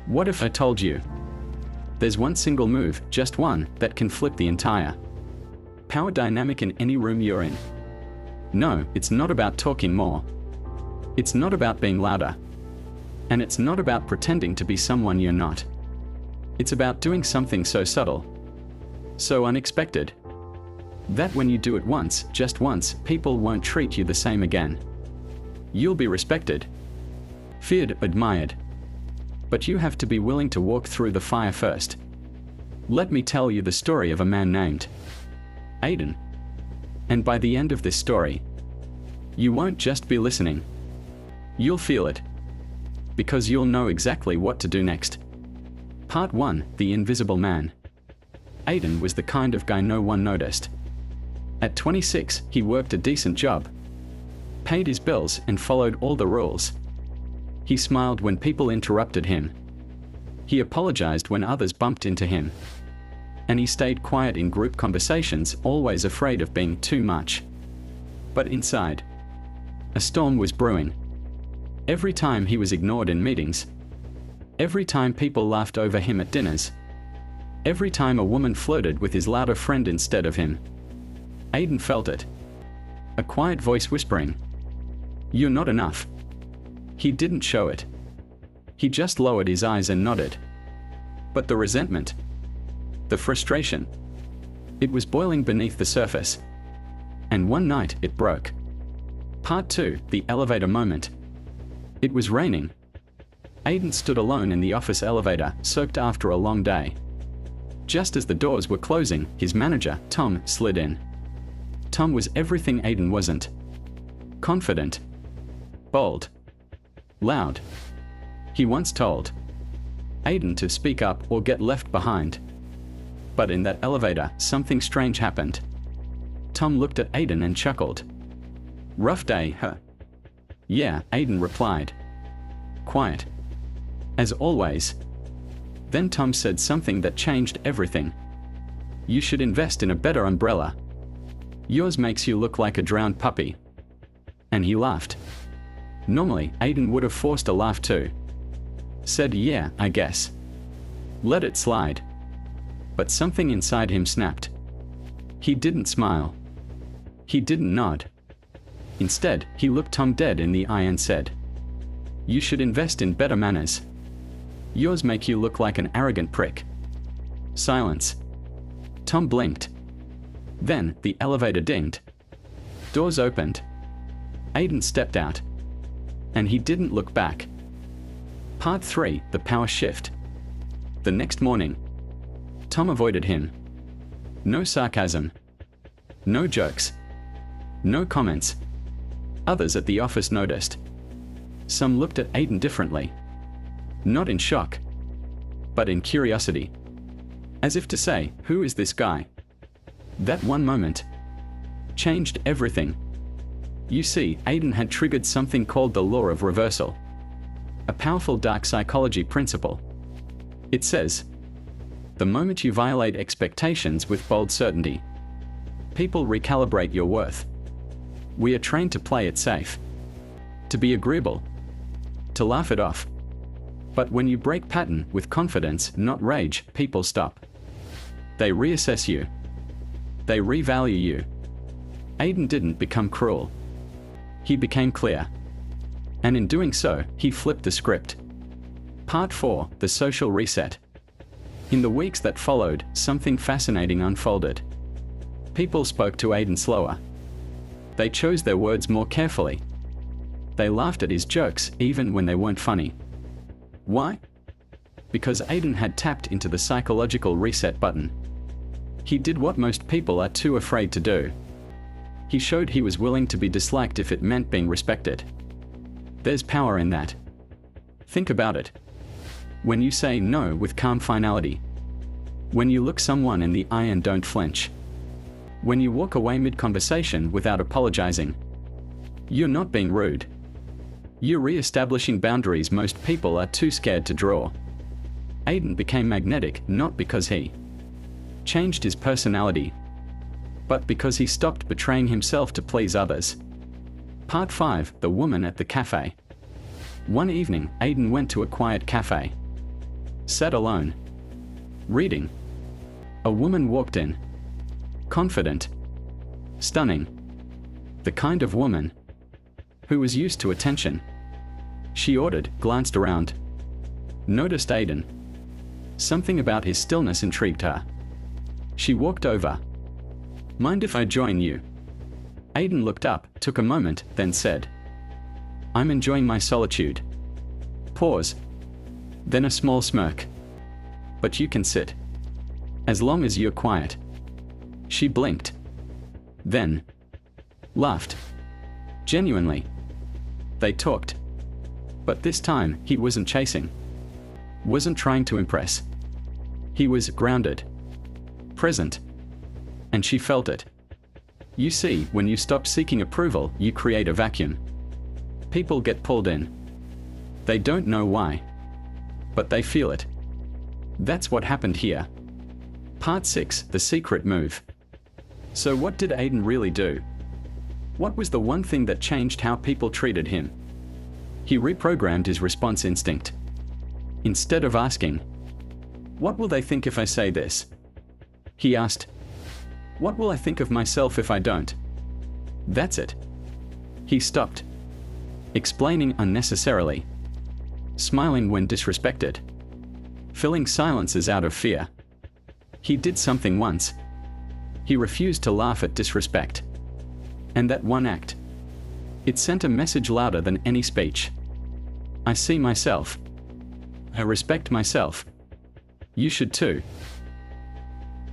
What if I told you? There's one single move, just one, that can flip the entire power dynamic in any room you're in. No, it's not about talking more. It's not about being louder. And it's not about pretending to be someone you're not. It's about doing something so subtle, so unexpected, that when you do it once, just once, people won't treat you the same again. You'll be respected, feared, admired. But you have to be willing to walk through the fire first. Let me tell you the story of a man named Aiden. And by the end of this story, you won't just be listening. You'll feel it. Because you'll know exactly what to do next. Part 1, The Invisible Man. Aiden was the kind of guy no one noticed. At 26, he worked a decent job, paid his bills, and followed all the rules. He smiled when people interrupted him. He apologized when others bumped into him. And he stayed quiet in group conversations, always afraid of being too much. But inside, a storm was brewing. Every time he was ignored in meetings, every time people laughed over him at dinners, every time a woman flirted with his louder friend instead of him, Aiden felt it. A quiet voice whispering, "You're not enough." He didn't show it. He just lowered his eyes and nodded. But the resentment, the frustration, it was boiling beneath the surface. And one night, it broke. Part 2, The Elevator Moment. It was raining. Aiden stood alone in the office elevator, soaked after a long day. Just as the doors were closing, his manager, Tom, slid in. Tom was everything Aiden wasn't. Confident, bold, loud. He once told Aiden to speak up or get left behind. But in that elevator, something strange happened. Tom looked at Aiden and chuckled. "Rough day, huh?" "Yeah," Aiden replied. Quiet, as always. Then Tom said something that changed everything. "You should invest in a better umbrella. Yours makes you look like a drowned puppy." And he laughed. Normally, Aiden would have forced a laugh too. Said, "Yeah, I guess." Let it slide. But something inside him snapped. He didn't smile. He didn't nod. Instead, he looked Tom dead in the eye and said, "You should invest in better manners. Yours make you look like an arrogant prick." Silence. Tom blinked. Then, the elevator dinged. Doors opened. Aiden stepped out. And he didn't look back. Part 3, The Power Shift. The next morning, Tom avoided him. No sarcasm. No jokes. No comments. Others at the office noticed. Some looked at Aiden differently. Not in shock, but in curiosity. As if to say, who is this guy? That one moment changed everything. You see, Aiden had triggered something called the law of reversal. A powerful dark psychology principle. It says, the moment you violate expectations with bold certainty, people recalibrate your worth. We are trained to play it safe, to be agreeable, to laugh it off. But when you break pattern with confidence, not rage, people stop. They reassess you. They revalue you. Aiden didn't become cruel. He became clear. And in doing so, he flipped the script. Part 4, The Social Reset. In the weeks that followed, something fascinating unfolded. People spoke to Aiden slower. They chose their words more carefully. They laughed at his jokes, even when they weren't funny. Why? Because Aiden had tapped into the psychological reset button. He did what most people are too afraid to do. He showed he was willing to be disliked if it meant being respected. There's power in that. Think about it. When you say no with calm finality. When you look someone in the eye and don't flinch. When you walk away mid-conversation without apologizing. You're not being rude. You're re-establishing boundaries most people are too scared to draw. Aiden became magnetic not because he changed his personality, but because he stopped betraying himself to please others. Part 5, The Woman at the Café. One evening, Aiden went to a quiet cafe. Sat alone. Reading. A woman walked in. Confident. Stunning. The kind of woman who was used to attention. She ordered, glanced around. Noticed Aiden. Something about his stillness intrigued her. She walked over. Mind if I join you? Aiden looked up, took a moment, then said, I'm enjoying my solitude. Pause. Then a small smirk. But you can sit. As long as you're quiet. She blinked. Then laughed. Genuinely. They talked. But this time, he wasn't chasing. Wasn't trying to impress. He was grounded. Present. And she felt it. You see, when you stop seeking approval, you create a vacuum. People get pulled in. They don't know why. But they feel it. That's what happened here. Part 6, The Secret Move. So what did Aiden really do? What was the one thing that changed how people treated him? He reprogrammed his response instinct. Instead of asking, what will they think if I say this? He asked, what will I think of myself if I don't? That's it. He stopped. Explaining unnecessarily. Smiling when disrespected. Filling silences out of fear. He did something once. He refused to laugh at disrespect. And that one act. It sent a message louder than any speech. I see myself. I respect myself. You should too.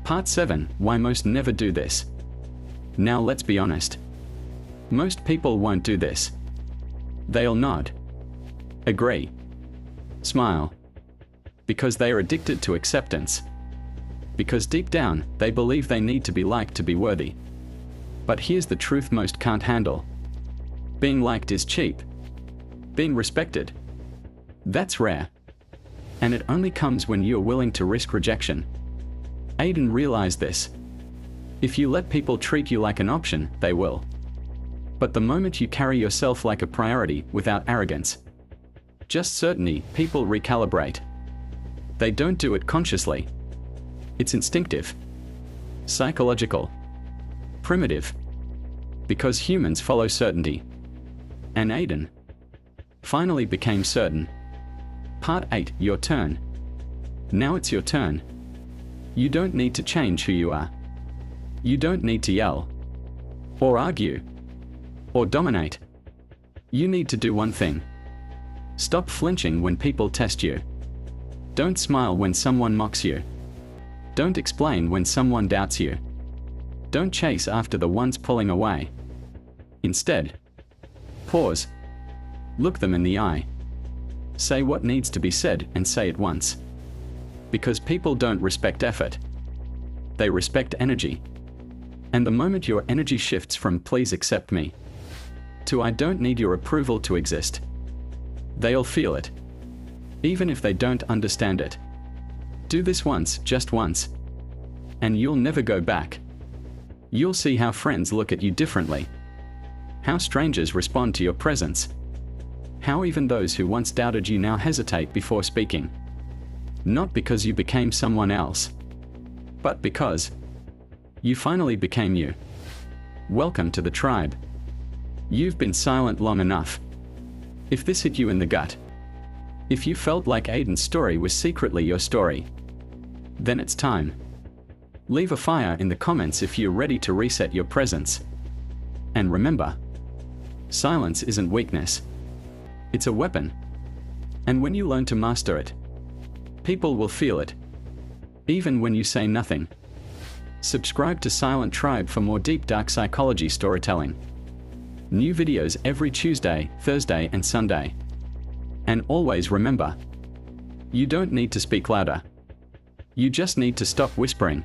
Part 7, Why Most Never Do This. Now let's be honest. Most people won't do this. They'll nod. Agree. Smile. Because they are addicted to acceptance. Because deep down, they believe they need to be liked to be worthy. But here's the truth most can't handle. Being liked is cheap. Being respected. That's rare. And it only comes when you're willing to risk rejection. Aiden realized this. If you let people treat you like an option, they will. But the moment you carry yourself like a priority, without arrogance, just certainty, people recalibrate. They don't do it consciously. It's instinctive. Psychological. Primitive. Because humans follow certainty. And Aiden finally became certain. Part 8, Your Turn. Now it's your turn. You don't need to change who you are. You don't need to yell. Or argue. Or dominate. You need to do one thing. Stop flinching when people test you. Don't smile when someone mocks you. Don't explain when someone doubts you. Don't chase after the ones pulling away. Instead, pause. Look them in the eye. Say what needs to be said and say it once. Because people don't respect effort. They respect energy. And the moment your energy shifts from please accept me to I don't need your approval to exist, they'll feel it. Even if they don't understand it. Do this once, just once. And you'll never go back. You'll see how friends look at you differently. How strangers respond to your presence. How even those who once doubted you now hesitate before speaking. Not because you became someone else, but because you finally became you. Welcome to the tribe. You've been silent long enough. If this hit you in the gut, if you felt like Aiden's story was secretly your story, then it's time. Leave a fire in the comments if you're ready to reset your presence. And remember, silence isn't weakness. It's a weapon. And when you learn to master it, people will feel it. Even when you say nothing. Subscribe to Silent Tribe for more deep dark psychology storytelling. New videos every Tuesday, Thursday and Sunday. And always remember, you don't need to speak louder. You just need to stop whispering.